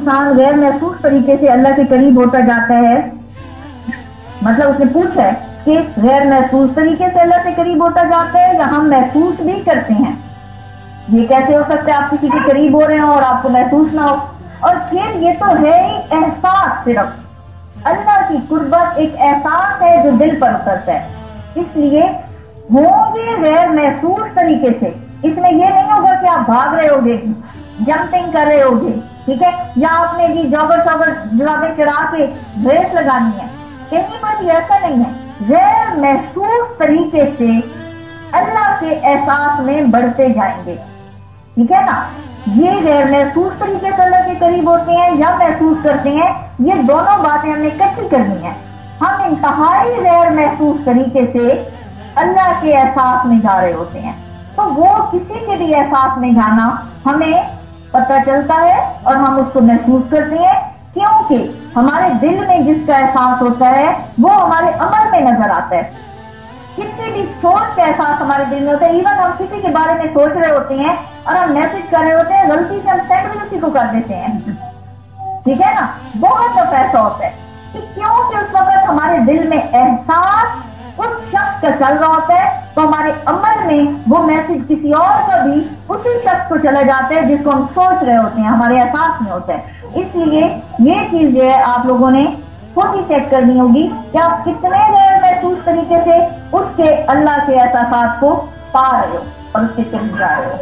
इंसान गैर महसूस तरीके से अल्लाह के करीब होता जाता है, मतलब उसने पूछा है कि गैर महसूस तरीके से अल्लाह से करीब होता जाता है या हम महसूस भी करते हैं, ये कैसे हो सकता है आप किसी के करीब हो रहे हो और आपको महसूस ना हो। और फिर ये तो है ही एहसास, सिर्फ अल्लाह की कुर्बत एक एहसास है जो दिल पर उतरता है, इसलिए होंगे गैर महसूस तरीके से। इसमें ये नहीं होगा कि आप भाग रहे होगे, जंपिंग कर रहे होगे, ठीक है, या आपने जी जॉगर जुराबे चढ़ा के रेस लगानी है, कहीं पर भी ऐसा नहीं है। गैर महसूस तरीके से अल्लाह के एहसास में बढ़ते जाएंगे, ठीक है ना। ये गैर महसूस तरीके से अल्लाह के करीब होते हैं या महसूस करते हैं, ये दोनों बातें हमने इकट्ठी करनी है। हम इंतहाई गैर महसूस तरीके से अल्लाह के एहसास में जा रहे होते हैं, तो वो किसी के भी एहसास में जाना हमें पता चलता है और हम उसको महसूस करते हैं, क्योंकि हमारे दिल में जिसका एहसास होता है वो हमारे अमल में नजर आता है। किसी भी सोच का एहसास हमारे दिल में होता है। इवन हम किसी के बारे में सोच रहे होते हैं और हम मैसेज कर रहे होते हैं, गलती से हम सेंड भी उसी को कर देते हैं, ठीक है ना। बहुत दफा ऐसा होता है कि क्योंकि उस वक्त हमारे दिल में एहसास उस शख्स का चल रहा होता है, तो हमारे अमल में वो मैसेज किसी और का भी उसी शख्स को चला जाता है जिसको हम सोच रहे होते हैं, हमारे एहसास में होता है। इसलिए ये चीज जो है आप लोगों ने खुद ही चेक करनी होगी कि आप कितने गैर महसूस तरीके से उसके अल्लाह के एहसास को पा रहे हो और उसके करीब जा रहे हो।